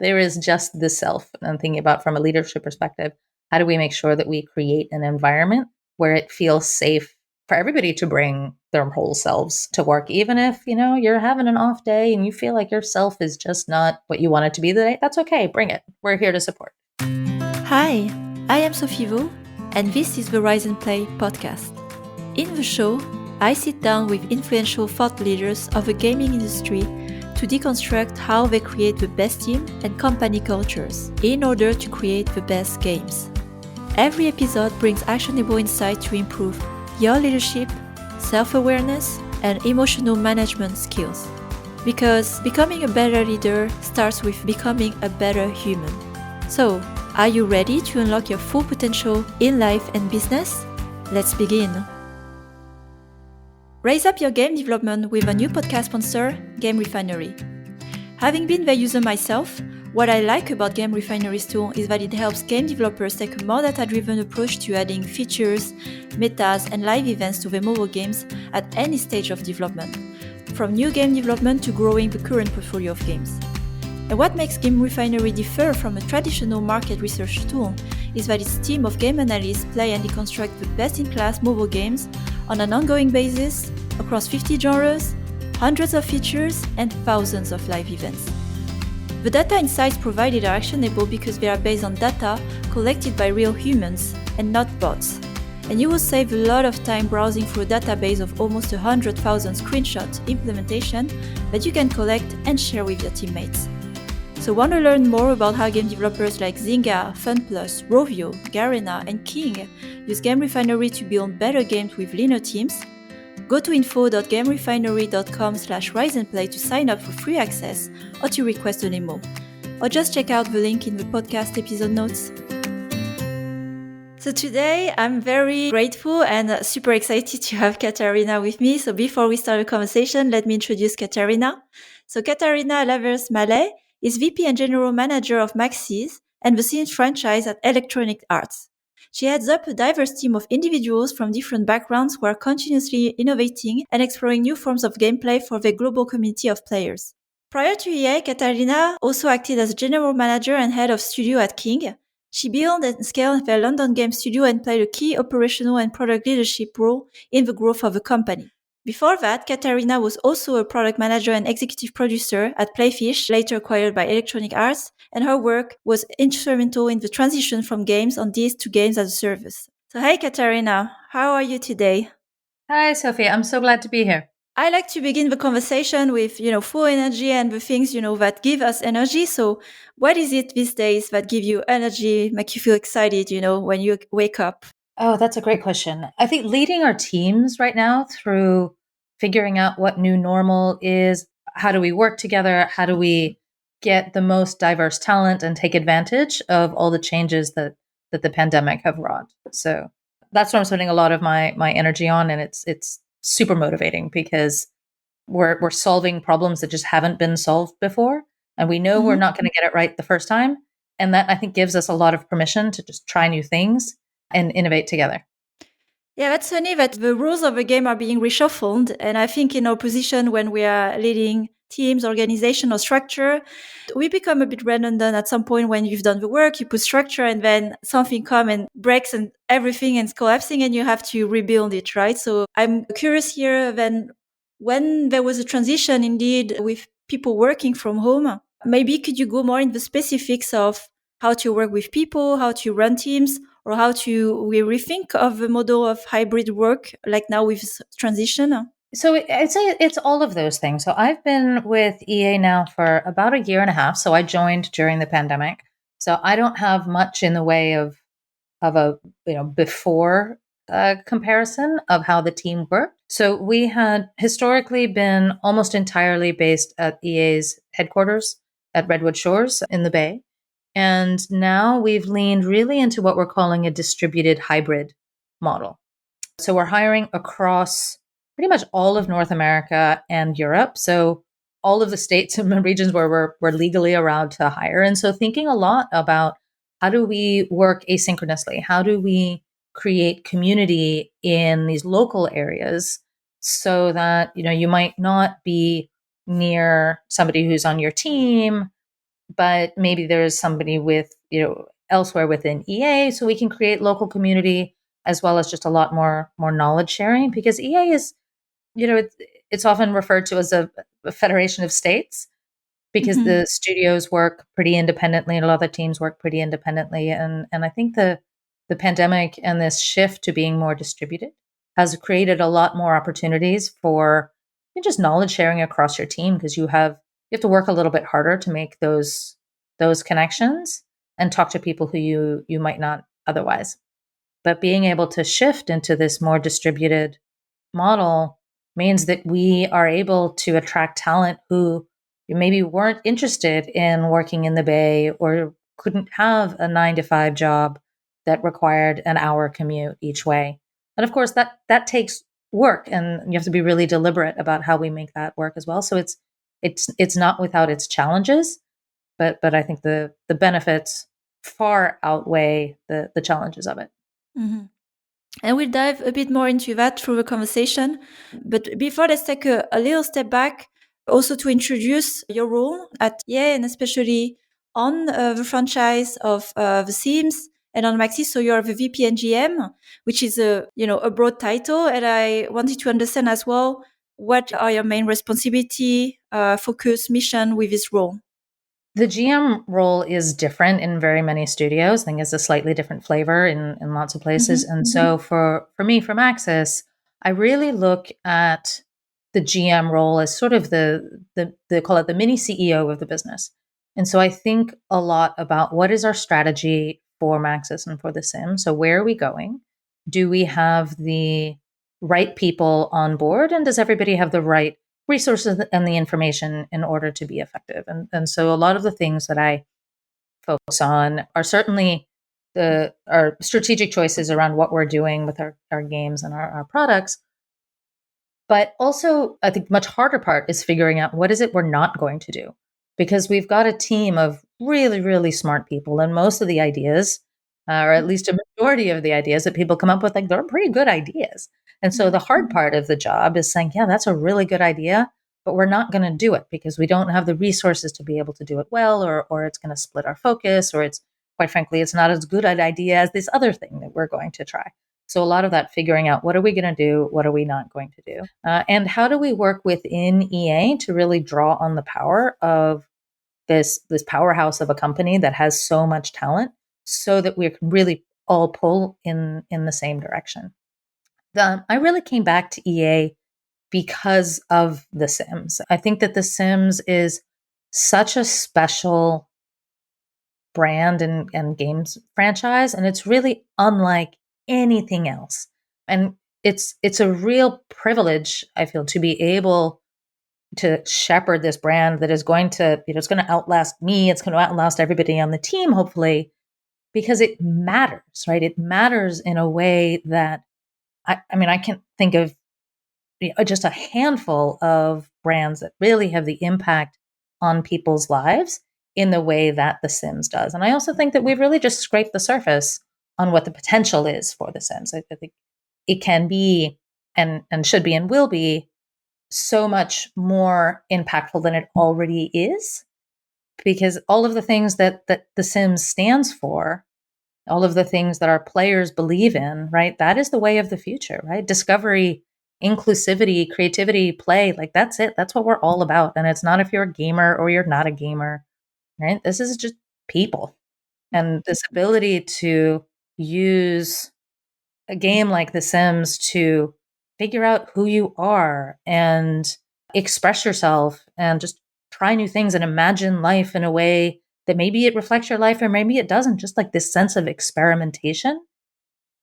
There is just the self. And I'm thinking about from a leadership perspective, how do we make sure that we create an environment where it feels safe for everybody to bring their whole selves to work, even if, you're having an off day and you feel like yourself is just not what you want it to be today. That's okay. Bring it. We're here to support. Hi, I am Sophie Vaux, and this is the Rise and Play podcast. In the show, I sit down with influential thought leaders of the gaming industry to deconstruct how they create the best team and company cultures in order to create the best games. Every episode brings actionable insight to improve your leadership, self-awareness, and emotional management skills. Because becoming a better leader starts with becoming a better human. So, are you ready to unlock your full potential in life and business? Let's begin. Raise up your game development with a new podcast sponsor, Game Refinery. Having been the user myself, what I like about Game Refinery's tool is that it helps game developers take a more data-driven approach to adding features, metas, and live events to their mobile games at any stage of development, from new game development to growing the current portfolio of games. And what makes Game Refinery differ from a traditional market research tool is that its team of game analysts play and deconstruct the best-in-class mobile games on an ongoing basis across 50 genres, hundreds of features, and thousands of live events. The data insights provided are actionable because they are based on data collected by real humans and not bots. And you will save a lot of time browsing through a database of almost 100,000 screenshot implementation that you can collect and share with your teammates. So want to learn more about how game developers like Zynga, FunPlus, Rovio, Garena, and King use Game Refinery to build better games with leaner teams? Go to info.gamerefinery.com/riseandplay to sign up for free access or to request a demo. Or just check out the link in the podcast episode notes. So today I'm very grateful and super excited to have Catharina with me. So before we start the conversation, let me introduce Catharina. So Catharina Lavers-Mallet is VP and General Manager of Maxis and the Sims franchise at Electronic Arts. She heads up a diverse team of individuals from different backgrounds who are continuously innovating and exploring new forms of gameplay for their global community of players. Prior to EA, Catharina also acted as General Manager and Head of Studio at King. She built and scaled their London game studio and played a key operational and product leadership role in the growth of the company. Before that, Catharina was also a product manager and executive producer at Playfish, later acquired by Electronic Arts, and her work was instrumental in the transition from games on disc to games as a service. So hi, Catharina. How are you today? Hi, Sophie. I'm so glad to be here. I like to begin the conversation with, full energy and the things, that give us energy. So what is it these days that give you energy, make you feel excited, when you wake up? Oh, that's a great question. I think leading our teams right now through figuring out what new normal is, how do we work together? How do we get the most diverse talent and take advantage of all the changes that the pandemic have wrought? So that's what I'm spending a lot of my energy on, and it's super motivating because we're solving problems that just haven't been solved before, and we know we're not going to get it right the first time, and that I think gives us a lot of permission to just try new things and innovate together. Yeah, that's funny that the rules of the game are being reshuffled. And I think in our position when we are leading teams, organization, or structure, we become a bit redundant at some point. When you've done the work, you put structure, and then something comes and breaks and everything is collapsing and you have to rebuild it, right? So I'm curious here then, when there was a transition indeed with people working from home, maybe could you go more in the specifics of how to work with people, how to run teams, or how to we rethink of the model of hybrid work, like now with transition? So I'd say it's all of those things. So I've been with EA now for about a year and a half. So I joined during the pandemic. So I don't have much in the way of a before comparison of how the team worked. So we had historically been almost entirely based at EA's headquarters at Redwood Shores in the Bay. And now we've leaned really into what we're calling a distributed hybrid model. So we're hiring across pretty much all of North America and Europe. So all of the states and regions where we're legally allowed to hire. And so thinking a lot about how do we work asynchronously? How do we create community in these local areas so that, you might not be near somebody who's on your team but maybe there is somebody with, elsewhere within EA, so we can create local community as well as just a lot more knowledge sharing, because EA is, it's often referred to as a federation of states, because Mhm. the studios work pretty independently and a lot of the teams work pretty independently. And I think the pandemic and this shift to being more distributed has created a lot more opportunities for just knowledge sharing across your team, because you have to work a little bit harder to make those connections and talk to people who you might not otherwise. But being able to shift into this more distributed model means that we are able to attract talent who maybe weren't interested in working in the Bay or couldn't have a 9 to 5 job that required an hour commute each way. And of course, that takes work, and you have to be really deliberate about how we make that work as well. So it's not without its challenges, but I think the benefits far outweigh the challenges of it. Mhm. And we'll dive a bit more into that through the conversation. But before, let's take a little step back also to introduce your role at EA, and especially on the franchise of The Sims and on Maxis. So you're the VP and GM, which is a broad title. And I wanted to understand as well, what are your main responsibility, focus, mission with this role? The GM role is different in very many studios. I think it's a slightly different flavor in lots of places. Mm-hmm. And so for me, from Axis, I really look at the GM role as sort of the they call it the mini CEO of the business. And so I think a lot about what is our strategy for Maxis and for the Sim. So where are we going? Do we have the right people on board? And does everybody have the right resources and the information in order to be effective? And so a lot of the things that I focus on are certainly our strategic choices around what we're doing with our games and our products. But also, I think much harder part is figuring out what is it we're not going to do, because we've got a team of really, really smart people, and most of the ideas, or at least a majority of the ideas that people come up with, like they're pretty good ideas. And so the hard part of the job is saying, yeah, that's a really good idea, but we're not going to do it because we don't have the resources to be able to do it well, or it's going to split our focus, or it's quite frankly, it's not as good an idea as this other thing that we're going to try. So a lot of that figuring out, what are we going to do? What are we not going to do? And how do we work within EA to really draw on the power of this powerhouse of a company that has so much talent, so that we can really all pull in the same direction? I really came back to EA because of The Sims. I think that The Sims is such a special brand and games franchise, and it's really unlike anything else. And it's a real privilege, I feel, to be able to shepherd this brand that is going to, it's going to outlast me, it's going to outlast everybody on the team, hopefully, because it matters, right? It matters in a way that I mean, I can think of just a handful of brands that really have the impact on people's lives in the way that The Sims does. And I also think that we've really just scraped the surface on what the potential is for The Sims. I think it can be, and should be, and will be so much more impactful than it already is, because all of the things that The Sims stands for, all of the things that our players believe in, right? That is the way of the future, right? Discovery, inclusivity, creativity, play, like that's it. That's what we're all about. And it's not if you're a gamer or you're not a gamer, right? This is just people. And this ability to use a game like The Sims to figure out who you are and express yourself and just try new things and imagine life in a way that maybe it reflects your life or maybe it doesn't. Just like this sense of experimentation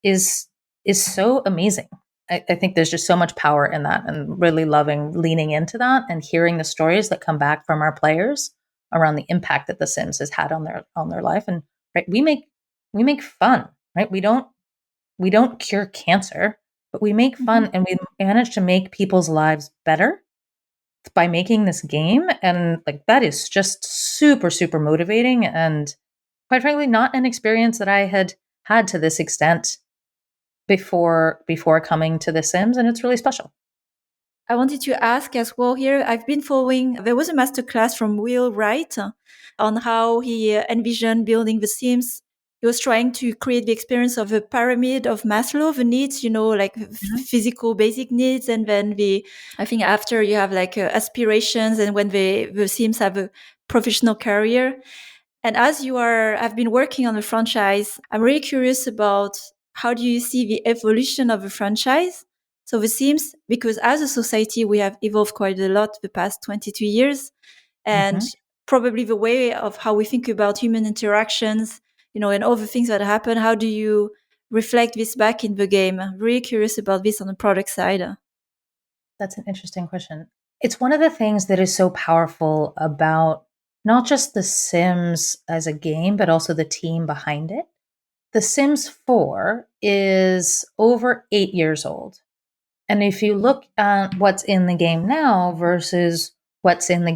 is is so amazing. I think there's just so much power in that, and really loving leaning into that and hearing the stories that come back from our players around the impact that The Sims has had on their life. And right, we make fun, right? We don't cure cancer, but we make fun and we manage to make people's lives better by making this game. And like that is just super, super motivating. And quite frankly, not an experience that I had to this extent before coming to The Sims. And it's really special. I wanted to ask as well here. I've been following, there was a masterclass from Will Wright on how he envisioned building the Sims. He was trying to create the experience of a pyramid of Maslow, the needs, like Mhm. physical basic needs. And then I think after you have like aspirations and when the Sims have a professional career. And as I've been working on the franchise, I'm really curious about how do you see the evolution of a franchise? So the Sims, because as a society, we have evolved quite a lot the past 22 years. And Mhm. probably the way of how we think about human interactions, and all the things that happen. How do you reflect this back in the game? I'm really curious about this on the product side. That's an interesting question. It's one of the things that is so powerful about not just The Sims as a game, but also the team behind it. The Sims 4 is over 8 years old. And if you look at what's in the game now versus what was in the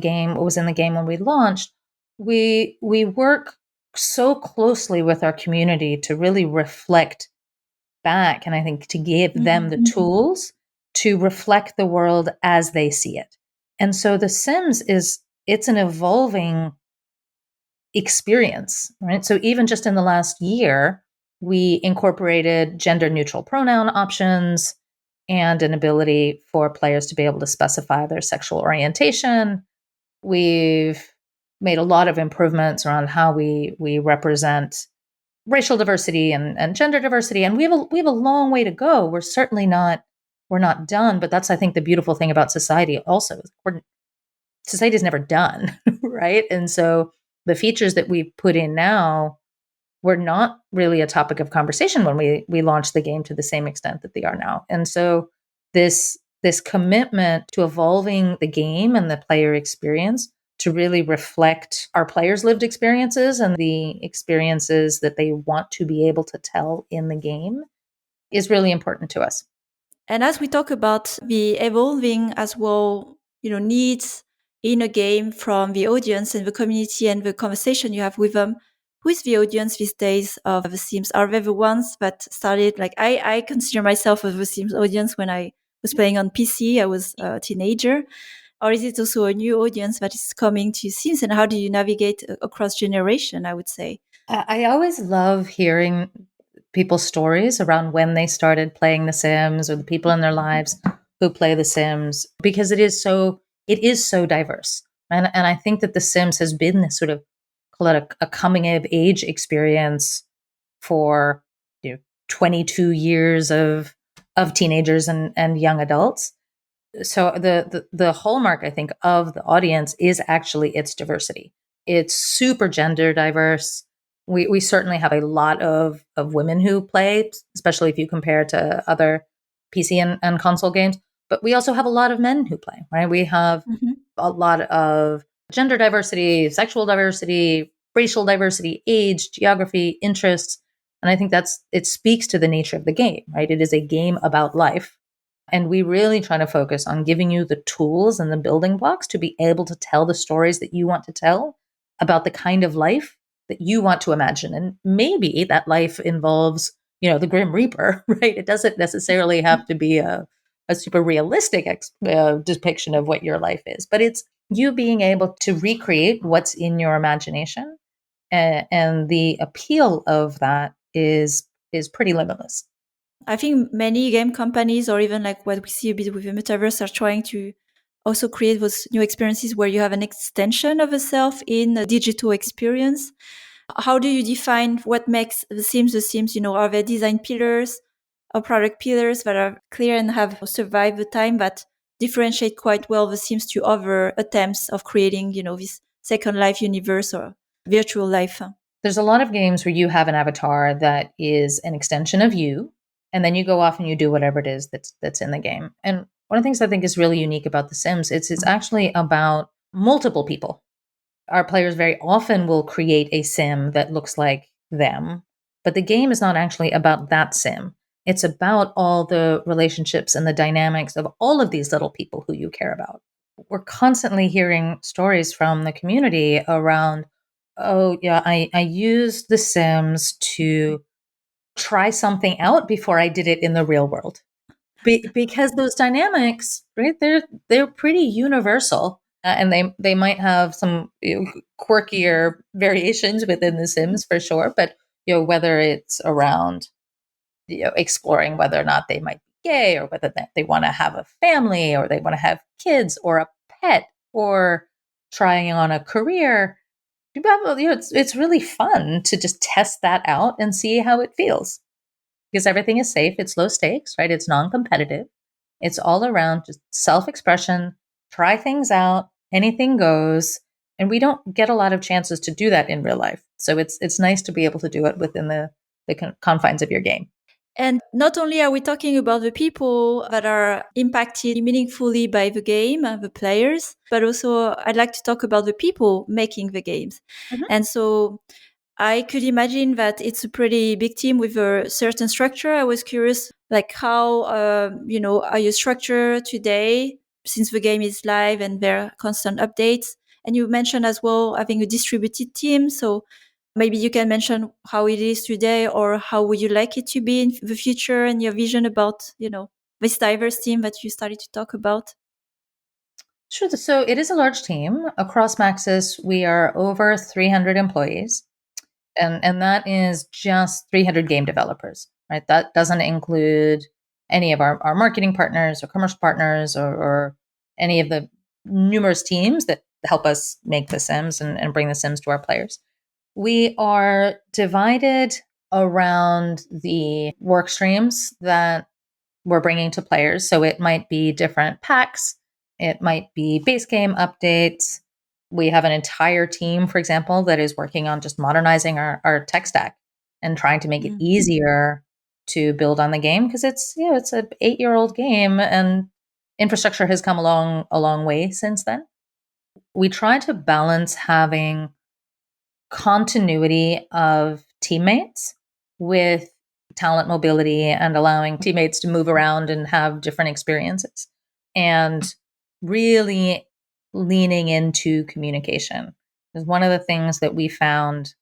game when we launched, we work so closely with our community to really reflect back, and I think to give them the tools to reflect the world as they see it. And so The Sims it's an evolving experience, right? So even just in the last year, we incorporated gender neutral pronoun options and an ability for players to be able to specify their sexual orientation. We've made a lot of improvements around how we represent racial diversity and gender diversity, and we have a long way to go. We're not done, but that's, I think, the beautiful thing about society also is society is never done. Right? And so the features that we put in now were not really a topic of conversation when we launched the game to the same extent that they are now. And so this commitment to evolving the game and the player experience to really reflect our players' lived experiences and the experiences that they want to be able to tell in the game is really important to us. And as we talk about the evolving as well, needs in a game from the audience and the community and the conversation you have with them, who is the audience these days of the Sims? Are they the ones that started, like I consider myself a the Sims audience when I was playing on PC, I was a teenager. Or is it also a new audience that is coming to Sims? And how do you navigate across generation, I would say? I always love hearing people's stories around when they started playing The Sims or the people in their lives who play The Sims because it is so diverse. And I think that The Sims has been this sort of, call it a coming of age experience for 22 years of teenagers and young adults. So the hallmark, I think, of the audience is actually its diversity. It's super gender diverse. We certainly have a lot of women who play, especially if you compare to other PC and console games. But we also have a lot of men who play, right? We have Mhm. a lot of gender diversity, sexual diversity, racial diversity, age, geography, interests. And I think it speaks to the nature of the game, right? It is a game about life. And we really try to focus on giving you the tools and the building blocks to be able to tell the stories that you want to tell about the kind of life that you want to imagine. And maybe that life involves, the Grim Reaper, right? It doesn't necessarily have to be a super realistic depiction of what your life is, but it's you being able to recreate what's in your imagination. And the appeal of that is pretty limitless. I think many game companies, or even like what we see a bit with the metaverse, are trying to also create those new experiences where you have an extension of a self in a digital experience. How do you define what makes the Sims the Sims? Are there design pillars or product pillars that are clear and have survived the time that differentiate quite well the Sims to other attempts of creating, this second life universe or virtual life? There's a lot of games where you have an avatar that is an extension of you, and then you go off and you do whatever it is that's in the game. And one of the things I think is really unique about The Sims, it's actually about multiple people. Our players very often will create a sim that looks like them, but the game is not actually about that sim. It's about all the relationships and the dynamics of all of these little people who you care about. We're constantly hearing stories from the community around, oh, yeah, I used The Sims to try something out before I did it in the real world. because those dynamics, right? They're pretty universal, and they might have some quirkier variations within the Sims for sure. But whether it's around exploring whether or not they might be gay, or whether they want to have a family, or they want to have kids, or a pet, or trying on a career. It's really fun to just test that out and see how it feels, because everything is safe. It's low stakes, right? It's non-competitive. It's all around just self-expression, try things out, anything goes. And we don't get a lot of chances to do that in real life. So it's nice to be able to do it within the confines of your game. And not only are we talking about the people that are impacted meaningfully by the game, the players, but also I'd like to talk about the people making the games. Mhm. And so I could imagine that it's a pretty big team with a certain structure. I was curious, like how, are you structured today since the game is live and there are constant updates? And you mentioned as well having a distributed team. So maybe you can mention how it is today, or how would you like it to be in the future, and your vision about, this diverse team that you started to talk about. Sure. So it is a large team. Across Maxis, we are over 300 employees, and that is just 300 game developers, right? That doesn't include any of our marketing partners or commercial partners, or any of the numerous teams that help us make the Sims and bring the Sims to our players. We are divided around the work streams that we're bringing to players. So it might be different packs, it might be base game updates. We have an entire team, for example, that is working on just modernizing our tech stack and trying to make it easier to build on the game, because it's an 8-year-old game, and infrastructure has come a long way since then. We try to balance having continuity of teammates with talent mobility, and allowing teammates to move around and have different experiences, and really leaning into communication is one of the things that we found,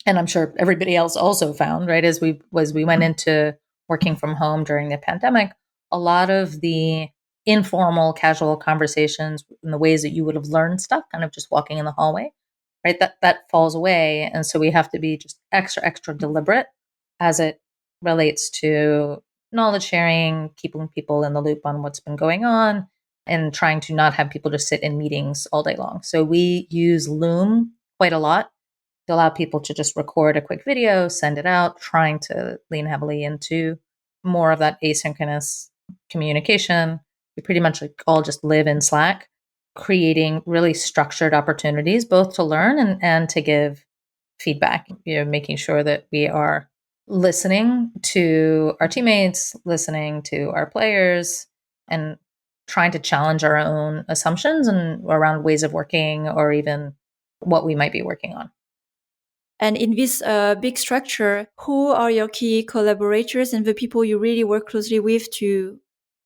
and I'm sure everybody else also found, right, as we went into working from home during the pandemic. A lot of the informal casual conversations and the ways that you would have learned stuff kind of just walking in the hallway, right, that falls away. And so we have to be just extra deliberate as it relates to knowledge sharing, keeping people in the loop on what's been going on, and trying to not have people just sit in meetings all day long. So we use Loom quite a lot to allow people to just record a quick video, send it out, trying to lean heavily into more of that asynchronous communication. We pretty much all just live in Slack, creating really structured opportunities both to learn and to give feedback, making sure that we are listening to our teammates, listening to our players, and trying to challenge our own assumptions and around ways of working, or even what we might be working on. And in this big structure, who are your key collaborators and the people you really work closely with to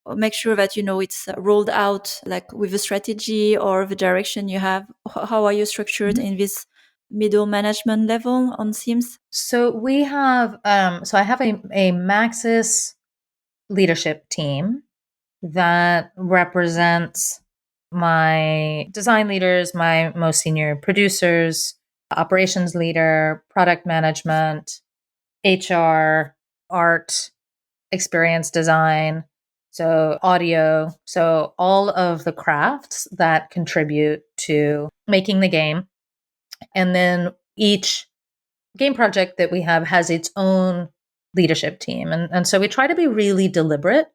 make sure that, it's rolled out, like with a strategy or the direction you have? How are you structured in this middle management level on Sims? So we have, so I have a Maxis leadership team that represents my design leaders, my most senior producers, operations leader, product management, HR, art, experience design, so audio, so all of the crafts that contribute to making the game. And then each game project that we have has its own leadership team. And so we try to be really deliberate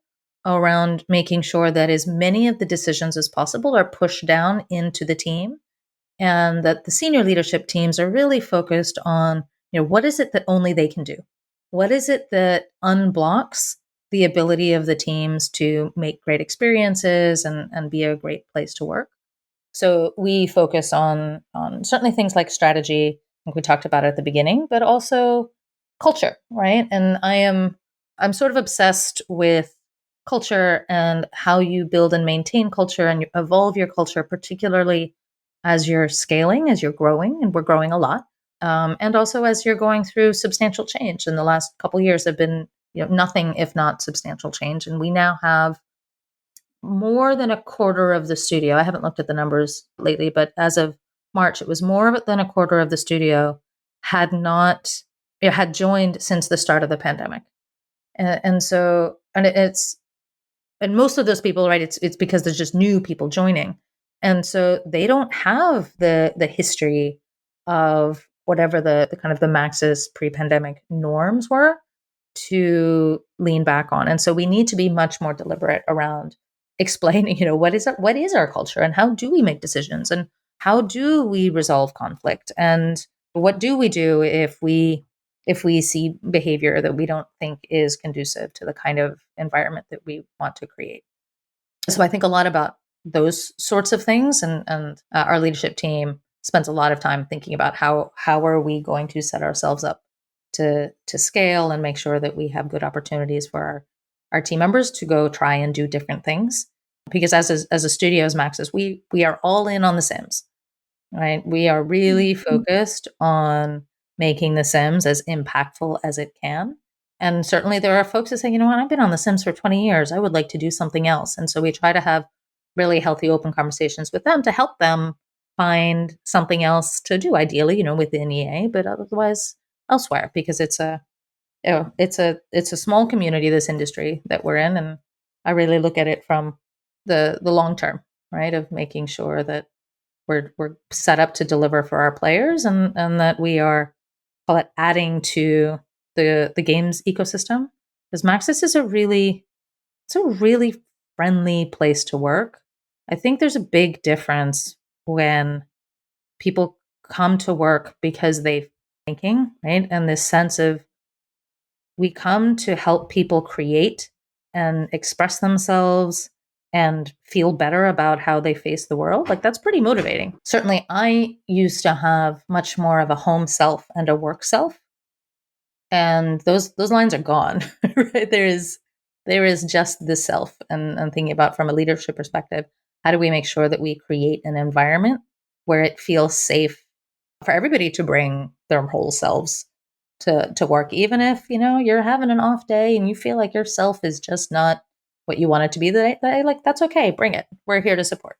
around making sure that as many of the decisions as possible are pushed down into the team, and that the senior leadership teams are really focused on, what is it that only they can do? What is it that unblocks the ability of the teams to make great experiences and be a great place to work? So we focus on certainly things like strategy, like we talked about at the beginning, but also culture, right? And I'm sort of obsessed with culture and how you build and maintain culture and you evolve your culture, particularly as you're scaling, as you're growing, and we're growing a lot, and also as you're going through substantial change. In the last couple of years have been nothing if not substantial change. And we now have more than a quarter of the studio. I haven't looked at the numbers lately, but as of March, it was more than a quarter of the studio had not had joined since the start of the pandemic. And so, and most of those people, right, it's because there's just new people joining. And so they don't have the history of whatever the kind of the Maxis pre-pandemic norms were to lean back on. And so we need to be much more deliberate around explaining, what is our culture, and how do we make decisions, and how do we resolve conflict, and what do we do if we see behavior that we don't think is conducive to the kind of environment that we want to create. So I think a lot about those sorts of things, and our leadership team spends a lot of time thinking about how are we going to set ourselves up to scale and make sure that we have good opportunities for our team members to go try and do different things. Because as a studio, as Maxis, we are all in on the Sims, right? We are really focused on making the Sims as impactful as it can. And certainly there are folks that say, what, I've been on the Sims for 20 years. I would like to do something else. And so we try to have really healthy, open conversations with them to help them find something else to do, ideally, within EA, but otherwise elsewhere, because it's a small community, this industry that we're in. And I really look at it from the long term, right, of making sure that we're set up to deliver for our players, and that we are, call it, adding to the games ecosystem. Because Maxis is a really friendly place to work. I think there's a big difference when people come to work because they thinking, right? And this sense of, we come to help people create and express themselves and feel better about how they face the world. Like, that's pretty motivating. Certainly, I used to have much more of a home self and a work self. And those lines are gone, right? There is just the self, and thinking about from a leadership perspective, how do we make sure that we create an environment where it feels safe for everybody to bring their whole selves to work, even if, you're having an off day and you feel like yourself is just not what you want it to be that day, like, that's okay. Bring it. We're here to support.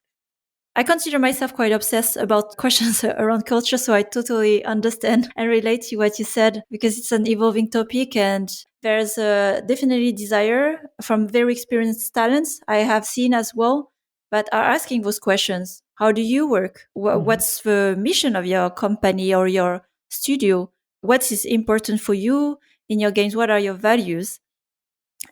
I consider myself quite obsessed about questions around culture, so I totally understand and relate to what you said, because it's an evolving topic, and there's definitely desire from very experienced talents I have seen as well, but are asking those questions. How do you work? What's the mission of your company or your studio? What is important for you in your games? What are your values?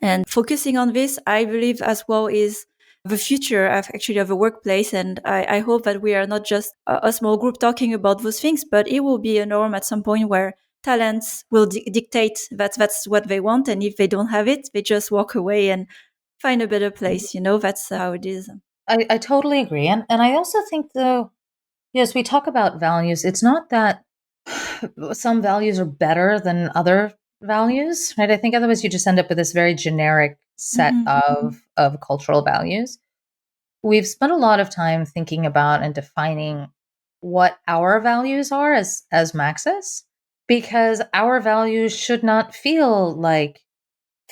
And focusing on this, I believe as well, is the future of a workplace. And I hope that we are not just a small group talking about those things, but it will be a norm at some point where talents will dictate that that's what they want. And if they don't have it, they just walk away and find a better place. That's how it is. I totally agree. And I also think, though, yes, we talk about values. It's not that some values are better than other values, right? I think otherwise you just end up with this very generic set of cultural values. We've spent a lot of time thinking about and defining what our values are as Maxis, because our values should not feel like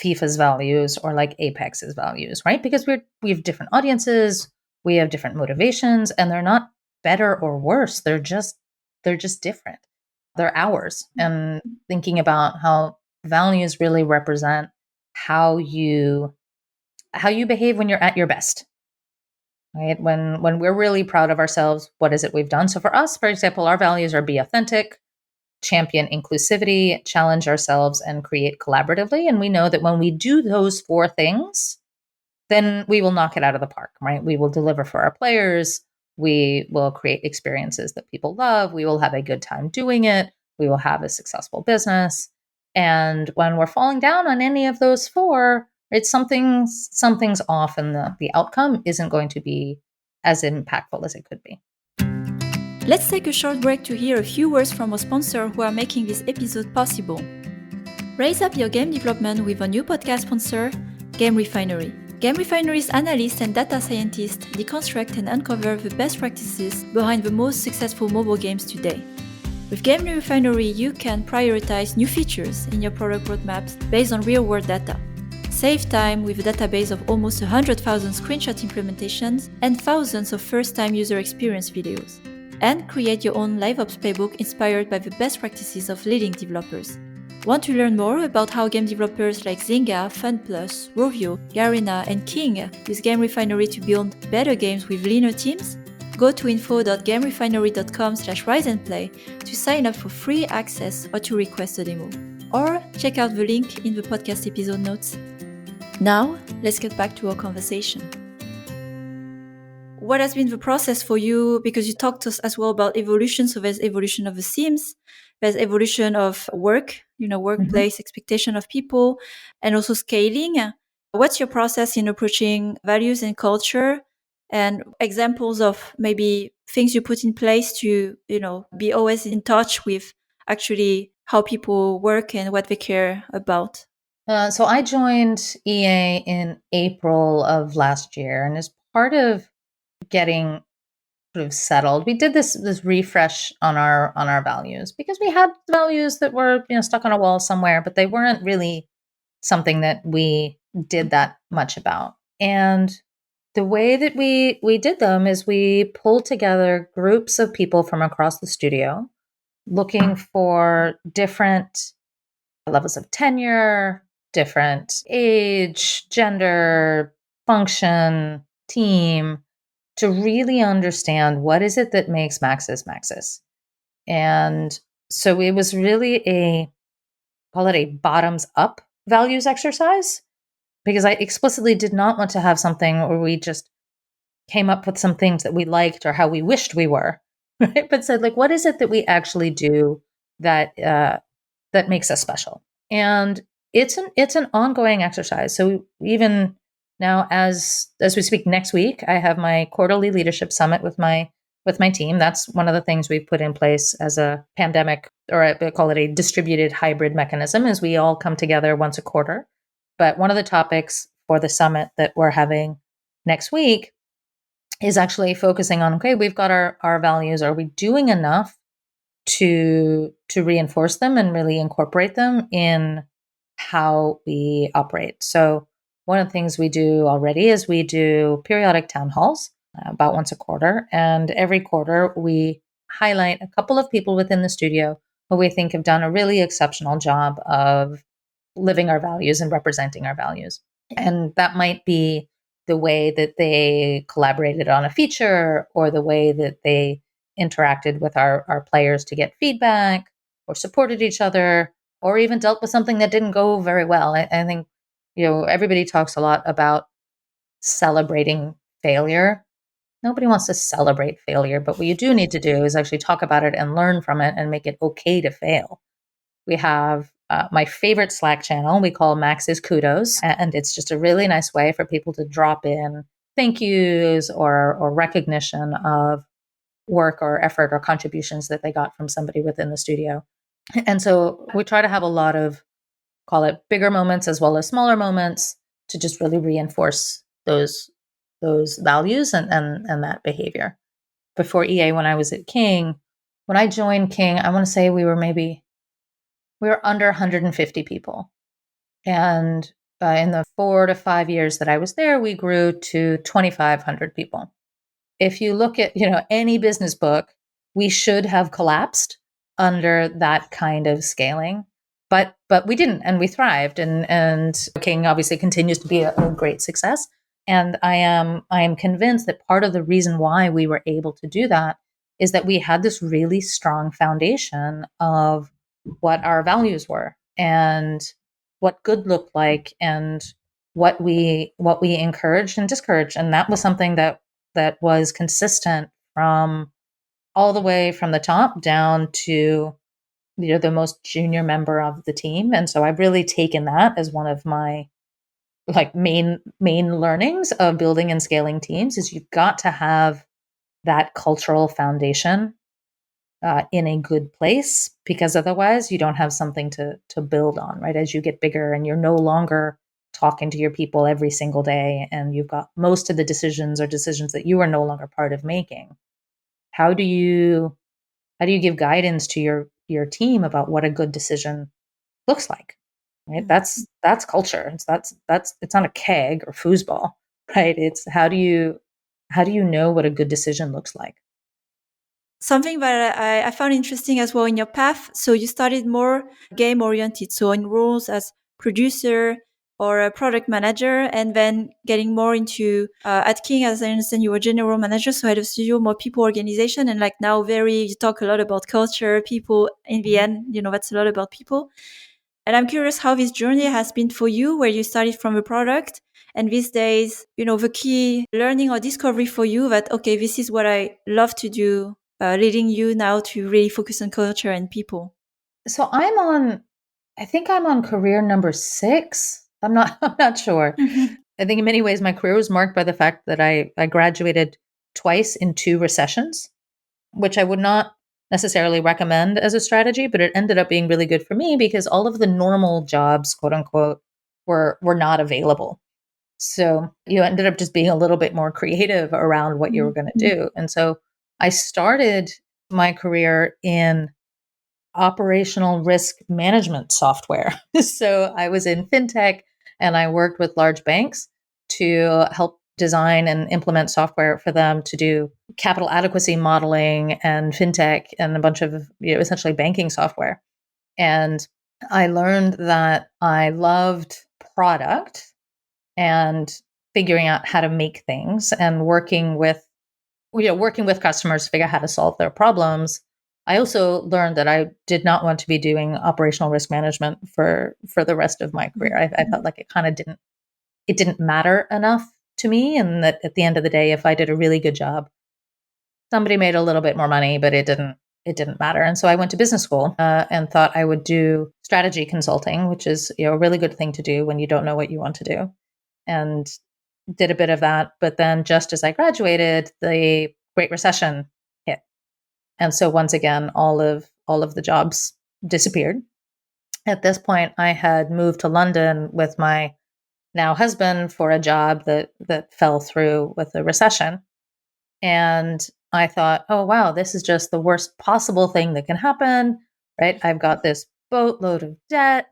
FIFA's values or like Apex's values, right? Because we have different audiences, we have different motivations, and they're not better or worse. They're just different. They're ours. And thinking about how values really represent how you behave when you're at your best, right? When we're really proud of ourselves, what is it we've done? So for us, for example, our values are be authentic, champion inclusivity, challenge ourselves, and create collaboratively. And we know that when we do those 4 things, then we will knock it out of the park, right? We will deliver for our players. We will create experiences that people love. We will have a good time doing it. We will have a successful business. And when we're falling down on any of those 4, it's something's off, and the outcome isn't going to be as impactful as it could be. Let's take a short break to hear a few words from our sponsor who are making this episode possible. Raise up your game development with a new podcast sponsor, Game Refinery. Game Refinery's analysts and data scientists deconstruct and uncover the best practices behind the most successful mobile games today. With Game Refinery, you can prioritize new features in your product roadmaps based on real-world data. Save time with a database of almost 100,000 screenshot implementations and thousands of first-time user experience videos. And create your own LiveOps playbook inspired by the best practices of leading developers. Want to learn more about how game developers like Zynga, FunPlus, Rovio, Garena, and King use Game Refinery to build better games with leaner teams? Go to info.gamerefinery.com/riseandplay to sign up for free access or to request a demo. Or check out the link in the podcast episode notes. Now, let's get back to our conversation. What has been the process for you? Because you talked to us as well about evolution. So there's evolution of the Sims, there's evolution of work, workplace expectation of people, and also scaling. What's your process in approaching values and culture, and examples of maybe things you put in place to, be always in touch with actually how people work and what they care about? So I joined EA in April of last year, and as part of getting sort of settled, we did this refresh on our values, because we had values that were stuck on a wall somewhere, but they weren't really something that we did that much about. And the way that we did them is we pulled together groups of people from across the studio, looking for different levels of tenure, different age, gender, function, team, to really understand what is it that makes Maxis Maxis. And so it was really call it a bottoms up values exercise, because I explicitly did not want to have something where we just came up with some things that we liked or how we wished we were, right? But said, like, what is it that we actually do that that makes us special? And it's an ongoing exercise. So even now, as we speak, next week, I have my quarterly leadership summit with my team. That's one of the things we've put in place as a pandemic, or I call it a distributed hybrid mechanism, is we all come together once a quarter. But one of the topics for the summit that we're having next week is actually focusing on, okay, we've got our values. Are we doing enough to reinforce them and really incorporate them in how we operate? So one of the things we do already is we do periodic town halls about once a quarter. And every quarter we highlight a couple of people within the studio who we think have done a really exceptional job of living our values and representing our values. And that might be the way that they collaborated on a feature, or the way that they interacted with our players to get feedback, or supported each other, or even dealt with something that didn't go very well. I think, everybody talks a lot about celebrating failure. Nobody wants to celebrate failure, but what you do need to do is actually talk about it and learn from it and make it okay to fail. We have my favorite Slack channel we call Max's Kudos, and it's just a really nice way for people to drop in thank yous or recognition of work or effort or contributions that they got from somebody within the studio. And so we try to have a lot of, call it, bigger moments as well as smaller moments, to just really reinforce those values and that behavior. Before EA, when I was at King, when I joined King, I want to say we were under 150 people. And in the 4 to 5 years that I was there, we grew to 2,500 people. If you look at, any business book, we should have collapsed under that kind of scaling. But we didn't, and we thrived. And King obviously continues to be a great success. And I am convinced that part of the reason why we were able to do that is that we had this really strong foundation of what our values were, and what good looked like, and what we encouraged and discouraged. And that was something that was consistent from all the way from the top down to the most junior member of the team. And so I've really taken that as one of my main learnings of building and scaling teams, is you've got to have that cultural foundation in a good place, because otherwise you don't have something to build on, right? As you get bigger and you're no longer talking to your people every single day, and you've got most of the decisions that you are no longer part of making. How do you How do you give guidance to your team about what a good decision looks like? Right? That's culture. It's not a keg or foosball, right? It's how do you know what a good decision looks like? Something that I found interesting as well in your path. So you started more game oriented, so in roles as producer or a product manager, and then getting more into at King, as I understand, you were general manager, so head of studio, more people organization, and like now you talk a lot about culture, people. In the Mhm. end, that's a lot about people. And I'm curious how this journey has been for you, where you started from a product and these days, the key learning or discovery for you that, okay, this is what I love to do, leading you now to really focus on culture and people. So I think I'm on career number 6. I'm not sure. I think in many ways my career was marked by the fact that I graduated twice in 2 recessions, which I would not necessarily recommend as a strategy, but it ended up being really good for me because all of the normal jobs, quote unquote, were not available. So you ended up just being a little bit more creative around what you were going to do. And so I started my career in operational risk management software. So I was in fintech and I worked with large banks to help design and implement software for them to do capital adequacy modeling and fintech and a bunch of essentially banking software. And I learned that I loved product and figuring out how to make things and working with customers to figure out how to solve their problems. I also learned that I did not want to be doing operational risk management for the rest of my career. I felt like it kind of didn't matter enough to me, and that at the end of the day, if I did a really good job, somebody made a little bit more money, but it didn't matter. And so I went to business school and thought I would do strategy consulting, which is a really good thing to do when you don't know what you want to do, and did a bit of that. But then just as I graduated, the Great Recession hit. And so once again, all of the jobs disappeared. At this point, I had moved to London with my now husband for a job that fell through with the recession. And I thought, oh wow, this is just the worst possible thing that can happen, right? I've got this boatload of debt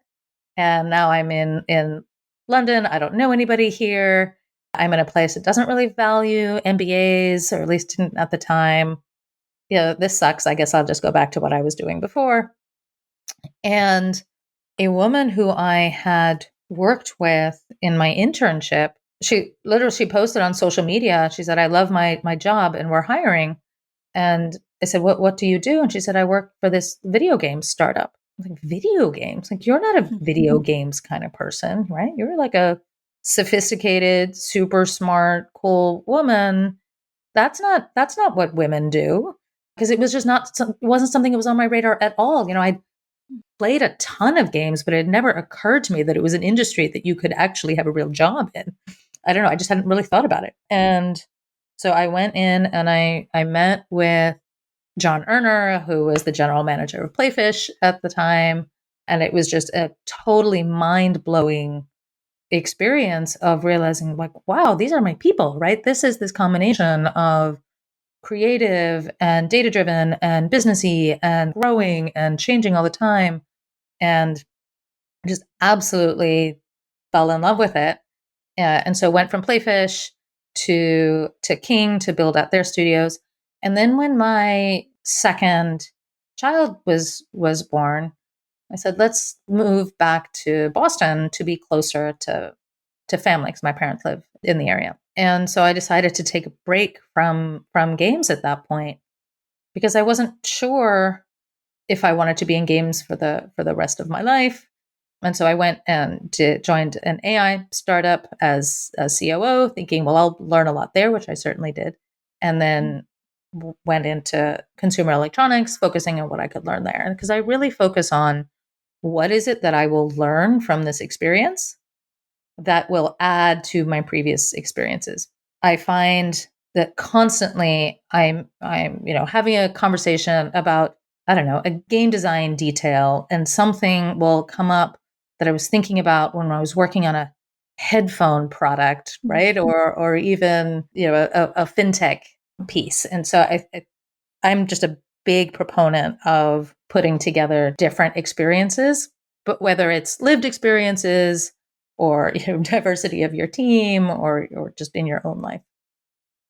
and now I'm in London. I don't know anybody here. I'm in a place that doesn't really value MBAs, or at least didn't at the time. This sucks. I guess I'll just go back to what I was doing before. And a woman who I had worked with in my internship, she posted on social media. She said, "I love my job and we're hiring." And I said, "What do you do?" And she said, "I work for this video game startup." I'm like, video games? Like, you're not a video games kind of person, right? You're like a sophisticated, super smart, cool woman. That's not what women do. Because it was just it wasn't something that was on my radar at all. I played a ton of games, but it had never occurred to me that it was an industry that you could actually have a real job in. I don't know. I just hadn't really thought about it. And so I went in and I met with John Erner, who was the general manager of Playfish at the time. And it was just a totally mind blowing experience of realizing, like, wow, these are my people, right? This is this combination of creative and data driven and businessy and growing and changing all the time. And just absolutely fell in love with it. And so went from Playfish to King to build out their studios. And then when my second child was born, I said, let's move back to Boston to be closer to family because my parents live in the area. And so I decided to take a break from games at that point because I wasn't sure if I wanted to be in games for the rest of my life. And so I went and joined an AI startup as a COO, thinking, well, I'll learn a lot there, which I certainly did. And then went into consumer electronics, focusing on what I could learn there. Because I really focus on what is it that I will learn from this experience that will add to my previous experiences. I find that constantly I'm having a conversation about, I don't know, a game design detail, and something will come up that I was thinking about when I was working on a headphone product, right? Or even a fintech piece. And so I'm just a big proponent of putting together different experiences, but whether it's lived experiences or diversity of your team or just in your own life.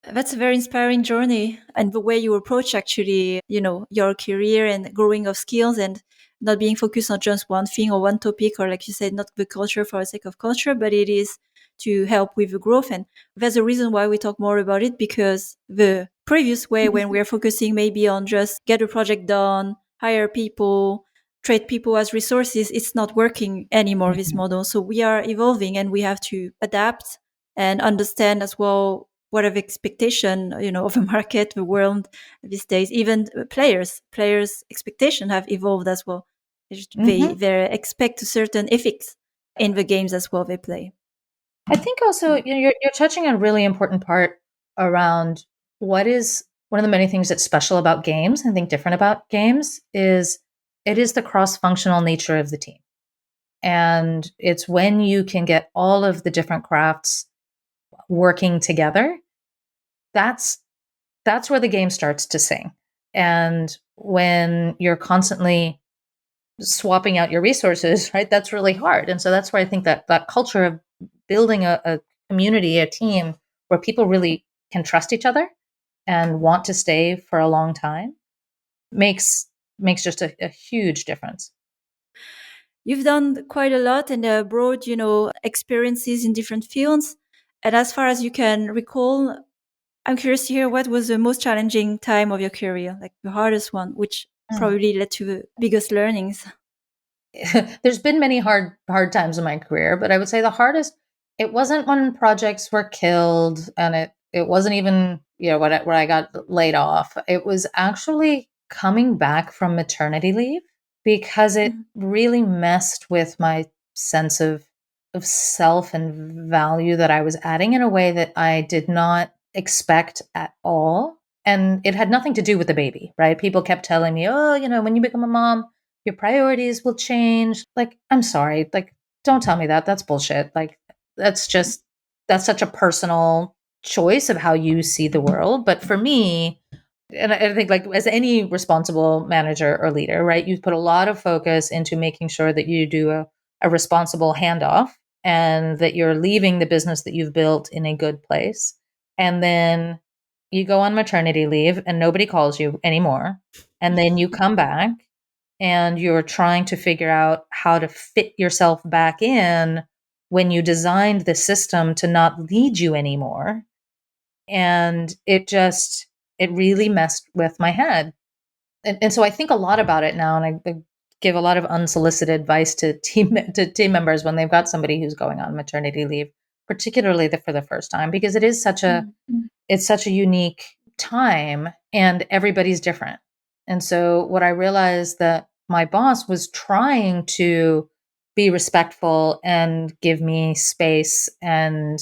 That's a very inspiring journey, and the way you approach actually, your career and growing of skills, and not being focused on just one thing or one topic, or like you said, not the culture for the sake of culture, but it is to help with the growth. And that's the reason why we talk more about it, because the previous way, when we're focusing maybe on just get a project done, hire people, treat people as resources, it's not working anymore, this model. So we are evolving and we have to adapt and understand as well what of expectation, of the market, the world these days. Even players' expectation have evolved as well. Mm-hmm. They expect a certain ethics in the games as well they play. I think also you're touching on a really important part around what is one of the many things that's special about games. I think different about games is it is the cross-functional nature of the team. And it's when you can get all of the different crafts working together, that's where the game starts to sing. And when you're constantly swapping out your resources, right, that's really hard. And so that's where I think that that culture of building a community, a team where people really can trust each other and want to stay for a long time makes just a huge difference. You've done quite a lot and broad, experiences in different fields. And as far as you can recall, I'm curious to hear what was the most challenging time of your career, like the hardest one, which Mm. probably led to the biggest learnings. There's been many hard times in my career, but I would say the hardest, it wasn't when projects were killed, and it wasn't even when I got laid off. It was actually coming back from maternity leave, because it Mhm. really messed with my sense of self and value that I was adding in a way that I did not expect at all. And it had nothing to do with the baby, right? People kept telling me, oh, when you become a mom, your priorities will change. Like, I'm sorry. Like, don't tell me that. That's bullshit. Like, that's just, that's such a personal choice of how you see the world. But for me, and I think, like, as any responsible manager or leader, right, you put a lot of focus into making sure that you do a responsible handoff and that you're leaving the business that you've built in a good place. And then you go on maternity leave and nobody calls you anymore. And then you come back and you're trying to figure out how to fit yourself back in when you designed the system to not lead you anymore. And it really messed with my head. And so I think a lot about it now, and I give a lot of unsolicited advice to team members when they've got somebody who's going on maternity leave, particularly for the first time, because it's such a unique time and everybody's different. And so what I realized that my boss was trying to be respectful and give me space and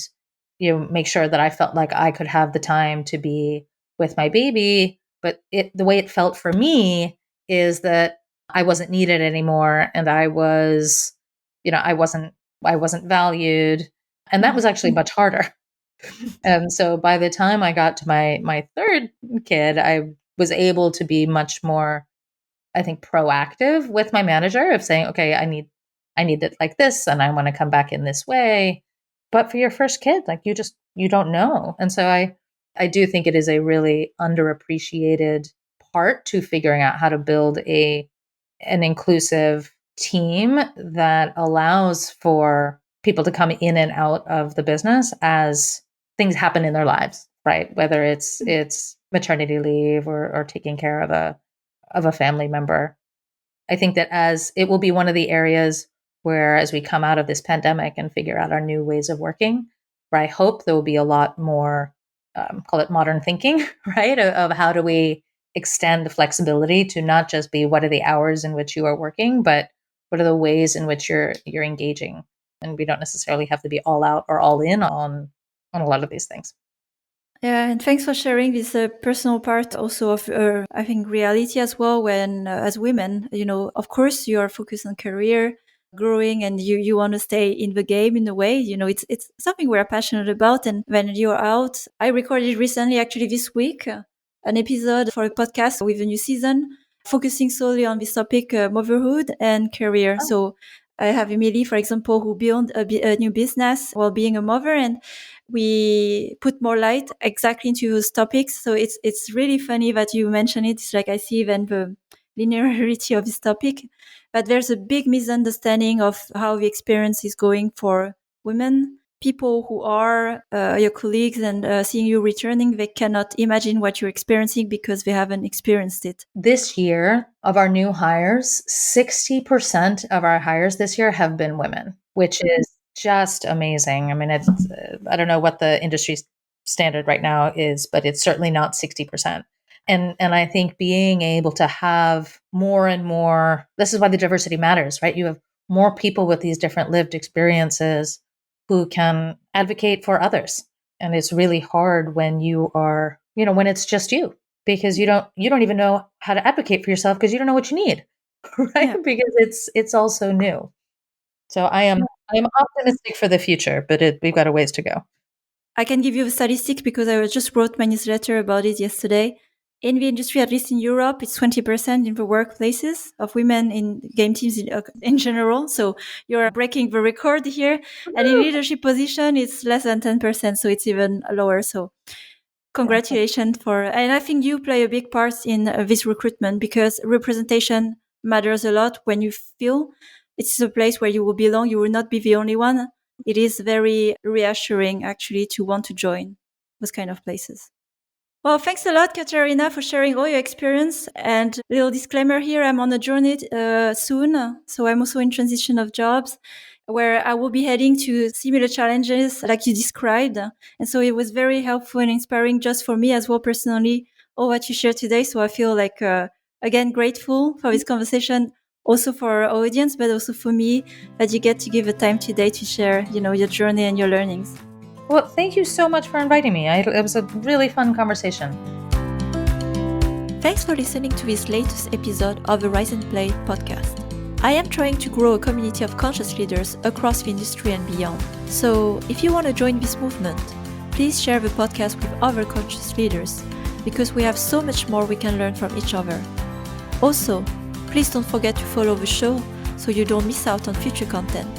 make sure that I felt like I could have the time to be with my baby, but the way it felt for me is that I wasn't needed anymore, and I wasn't valued, and that was actually much harder. And so by the time I got to my third kid, I was able to be much more, I think, proactive with my manager of saying, okay, I need it like this, and I want to come back in this way. But for your first kid, like, you don't know. And so I do think it is a really underappreciated part to figuring out how to build an inclusive team that allows for people to come in and out of the business as things happen in their lives, right? Whether it's maternity leave or taking care of a family member. I think that as it will be one of the areas where, as we come out of this pandemic and figure out our new ways of working, where I hope there will be a lot more, call it modern thinking, right? Of how do we extend the flexibility to not just be what are the hours in which you are working, but what are the ways in which you're engaging. And we don't necessarily have to be all out or all in on a lot of these things. Yeah, and thanks for sharing this personal part also of, I think, reality as well. When, as women, of course, you are focused on career, growing, and you want to stay in the game in a way. It's something we're passionate about. And when you're out, I recorded recently, actually this week. an episode for a podcast with a new season, focusing solely on this topic, motherhood and career. Oh. So I have Emily, for example, who built a new business while being a mother, and we put more light exactly into those topics. So it's really funny that you mention it. It's like I see even the linearity of this topic, but there's a big misunderstanding of how the experience is going for women. People who are your colleagues and seeing you returning, they cannot imagine what you're experiencing because they haven't experienced it. This year, of our new hires, 60% of our hires this year have been women, which is just amazing. I mean, it's I don't know what the industry standard right now is, but it's certainly not 60%. And I think being able to have more and more, this is why the diversity matters, right? You have more people with these different lived experiences who can advocate for others. And it's really hard when you are, when it's just you, because you don't even know how to advocate for yourself because you don't know what you need, right? Yeah. Because it's all so new. So I am optimistic for the future, but we've got a ways to go. I can give you the statistics because I just wrote my newsletter about it yesterday. In the industry, at least in Europe, it's 20% in the workplaces of women in game teams in general. So you're breaking the record here. And in leadership position, it's less than 10%. So it's even lower. So congratulations and I think you play a big part in this recruitment because representation matters a lot. When you feel it's a place where you will belong, you will not be the only one. It is very reassuring actually to want to join those kind of places. Well, thanks a lot, Catharina, for sharing all your experience. And little disclaimer here, I'm on a journey soon. So I'm also in transition of jobs where I will be heading to similar challenges like you described. And so it was very helpful and inspiring just for me as well personally, all what you shared today. So I feel like, again, grateful for this conversation, also for our audience, but also for me that you get to give the time today to share, your journey and your learnings. Well, thank you so much for inviting me. It was a really fun conversation. Thanks for listening to this latest episode of the Rise and Play podcast. I am trying to grow a community of conscious leaders across the industry and beyond. So if you want to join this movement, please share the podcast with other conscious leaders because we have so much more we can learn from each other. Also, please don't forget to follow the show so you don't miss out on future content.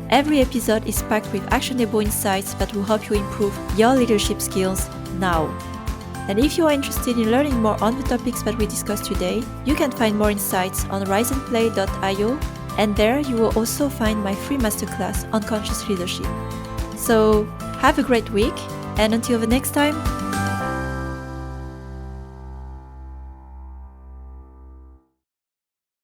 Every episode is packed with actionable insights that will help you improve your leadership skills now. And if you are interested in learning more on the topics that we discussed today, you can find more insights on riseandplay.io, and there you will also find my free masterclass on conscious leadership. So have a great week, and until the next time,